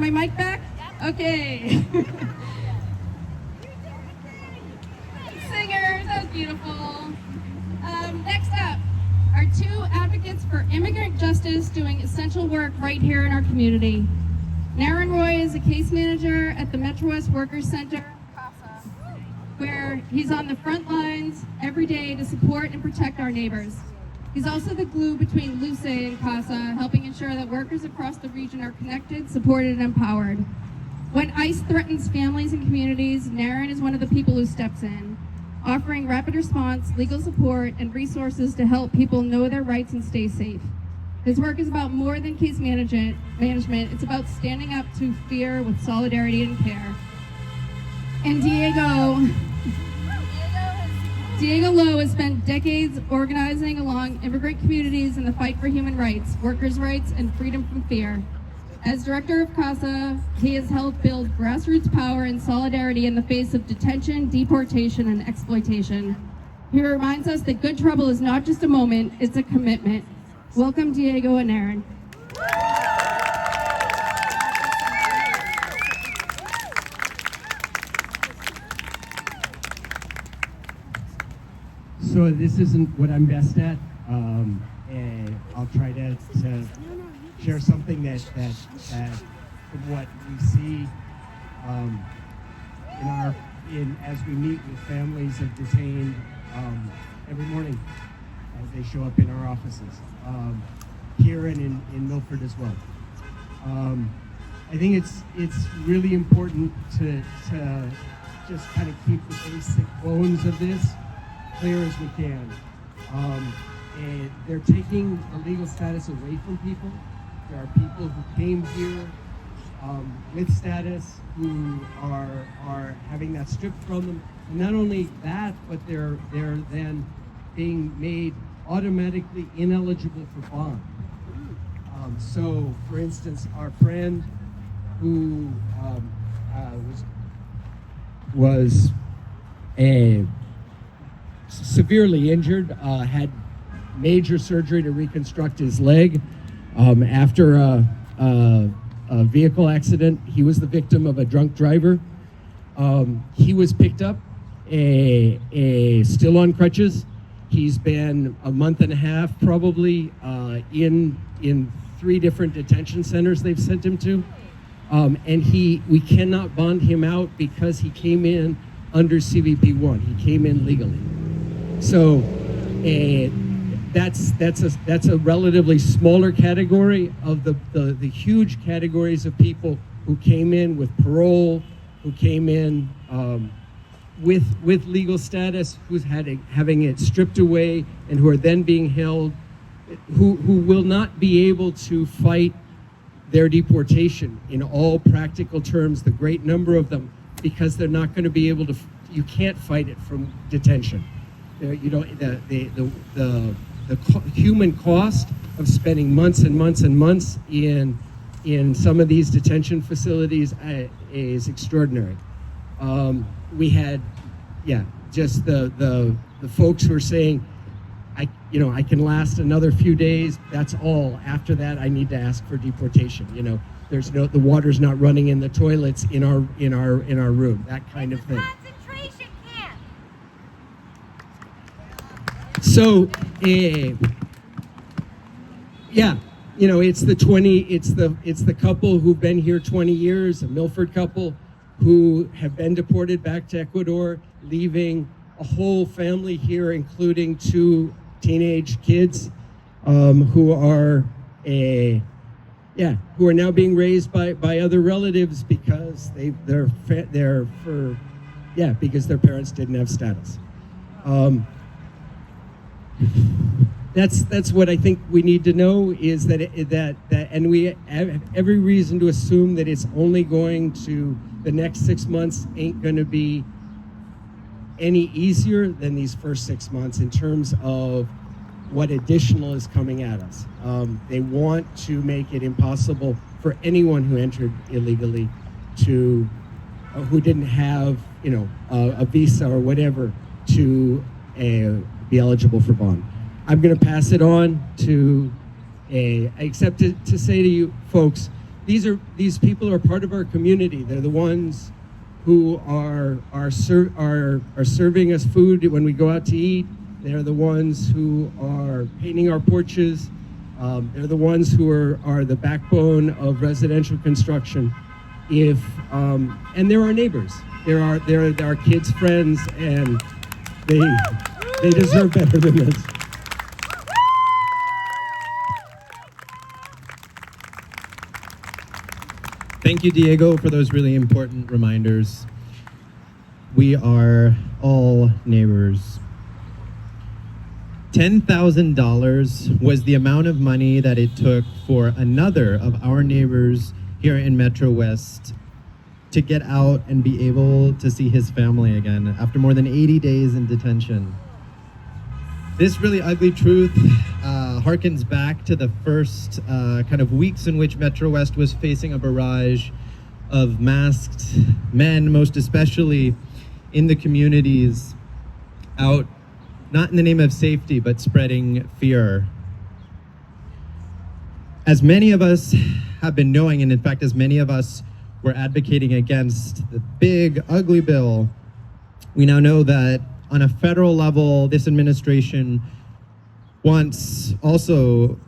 my mic back? Okay. Singers, that was beautiful. Next up, our two advocates for immigrant justice doing essential work right here in our community. Naron is a case manager at the Metro West Workers Center, CASA, where he's on the front lines every day to support and protect our neighbors. He's also the glue between LUCE and CASA, helping ensure that workers across the region are connected, supported, and empowered. When ICE threatens families and communities, Naren is one of the people who steps in, offering rapid response, legal support, and resources to help people know their rights and stay safe. His work is about more than case management. It's about standing up to fear with solidarity and care. And Diego Lowe has spent decades organizing along immigrant communities in the fight for human rights, workers' rights, and freedom from fear. As director of CASA, he has helped build grassroots power and solidarity in the face of detention, deportation, and exploitation. He reminds us that good trouble is not just a moment, it's a commitment. Welcome, Diego and Naren. So this isn't what I'm best at, and I'll try to share something that from what we see as we meet with families of detained every morning as they show up in our offices, here and in Milford as well. I think it's really important to just kind of keep the basic bones of this clear as we can. And they're taking the legal status away from people. There are people who came here with status who are having that stripped from them. And not only that, but they're then being made automatically ineligible for bond. So, for instance, our friend who was severely injured, had major surgery to reconstruct his leg after a vehicle accident. He was the victim of a drunk driver. He was picked up, still on crutches. He's been a month and a half probably in 3 different detention centers they've sent him to. And we cannot bond him out because he came in under CBP 1. He came in legally. So that's a relatively smaller category of the huge categories of people who came in with parole, who came in with legal status, who's having it stripped away, and who are then being held, who will not be able to fight their deportation in all practical terms, the great number of them, because they're not going to be able to. You can't fight it from detention. You know, the human cost of spending months and months and months in some of these detention facilities is extraordinary. We had, just the folks who are saying, I can last another few days. That's all. After that, I need to ask for deportation. You know, the water's not running in the toilets in our room. That kind of thing. So, it's the couple who've been here 20 years, a Milford couple who have been deported back to Ecuador, leaving a whole family here, including 2 teenage kids, who are now being raised by other relatives because because their parents didn't have status. That's what I think we need to know, is that and we have every reason to assume that it's only going to, the next 6 months ain't going to be any easier than these first 6 months in terms of what additional is coming at us. They want to make it impossible for anyone who entered illegally who didn't have a visa or whatever to be eligible for bond. I'm going to pass it on to except to say to you folks, these people are part of our community. They're the ones who are serving us food when we go out to eat. They're the ones who are painting our porches. They're the ones who are the backbone of residential construction. And they're our neighbors. They're our kids' friends, and they deserve better than this. Thank you, Diego, for those really important reminders. We are all neighbors. $10,000 was the amount of money that it took for another of our neighbors here in Metro West to get out and be able to see his family again after more than 80 days in detention. This really ugly truth harkens back to the first kind of weeks in which Metro West was facing a barrage of masked men, most especially in the communities, out not in the name of safety, but spreading fear. As many of us have been knowing, and in fact, as many of us were advocating against the big, ugly bill, we now know that on a federal level, this administration wants also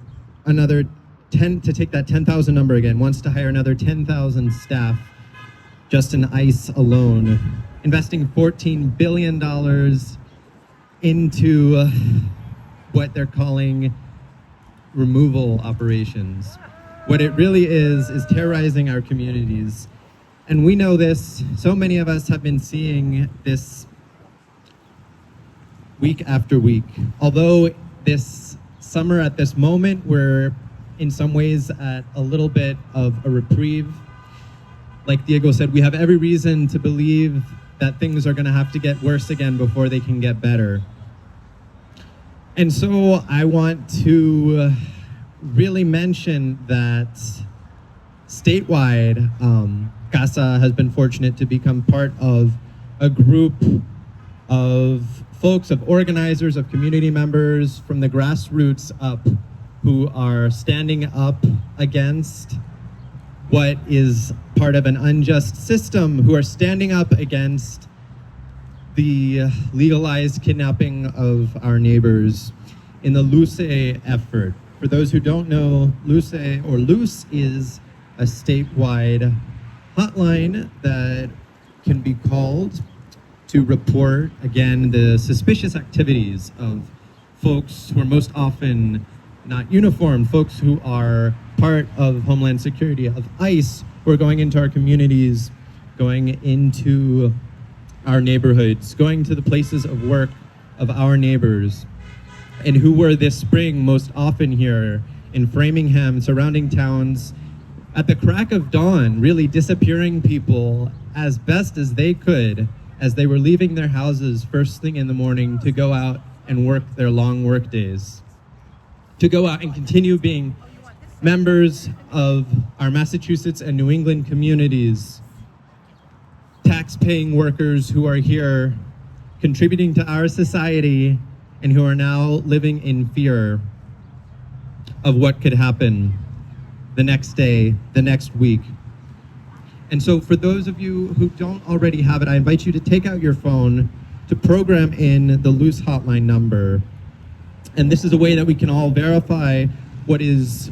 another to take that 10,000 number again, wants to hire another 10,000 staff just in ICE alone, investing $14 billion into what they're calling removal operations. What it really is terrorizing our communities. And we know this. So many of us have been seeing this week after week. Although this summer, at this moment, we're in some ways at a little bit of a reprieve. Like Diego said, we have every reason to believe that things are going to have to get worse again before they can get better. And so I want to really mention that statewide, CASA has been fortunate to become part of a group of folks, of organizers, of community members from the grassroots up who are standing up against what is part of an unjust system, who are standing up against the legalized kidnapping of our neighbors in the LUCE effort. For those who don't know, LUCE is a statewide hotline that can be called to report, again, the suspicious activities of folks who are most often not uniformed, folks who are part of Homeland Security, of ICE, who are going into our communities, going into our neighborhoods, going to the places of work of our neighbors, and who were this spring most often here in Framingham, surrounding towns, at the crack of dawn, really disappearing people as best as they could as they were leaving their houses first thing in the morning to go out and work their long work days, to go out and continue being members of our Massachusetts and New England communities, tax-paying workers who are here contributing to our society and who are now living in fear of what could happen the next day, the next week. And so for those of you who don't already have it, I invite you to take out your phone to program in the LUCE hotline number. And this is a way that we can all verify what is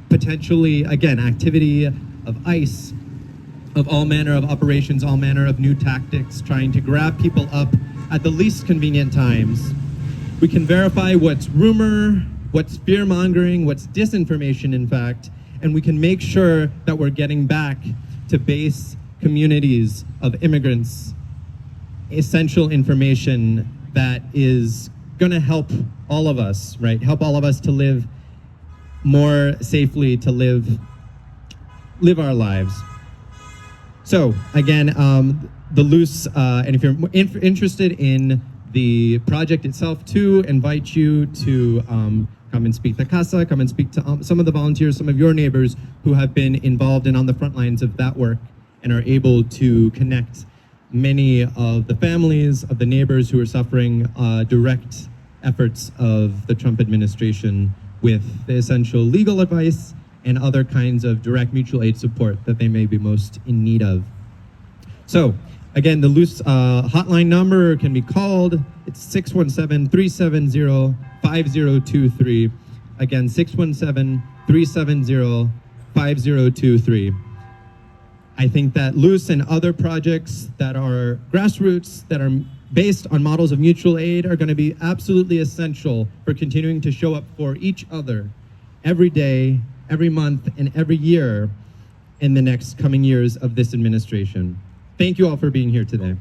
potentially, again, activity of ICE, of all manner of operations, all manner of new tactics, trying to grab people up at the least convenient times. We can verify what's rumor, what's fear-mongering, what's disinformation, in fact, and we can make sure that we're getting back to base communities of immigrants, essential information that is going to help all of us, right? Help all of us to live more safely, to live our lives. So again, the LUCE, and if you're interested in the project itself too, invite you to come and speak to CASA, come and speak to some of the volunteers, some of your neighbors who have been involved and on the front lines of that work and are able to connect many of the families of the neighbors who are suffering direct efforts of the Trump administration with the essential legal advice and other kinds of direct mutual aid support that they may be most in need of. So, again, the LUCE hotline number can be called. It's 617-370-5023. Again, 617-370-5023. I think that LUCE and other projects that are grassroots, that are based on models of mutual aid, are going to be absolutely essential for continuing to show up for each other every day, every month, and every year in the next coming years of this administration. Thank you all for being here today.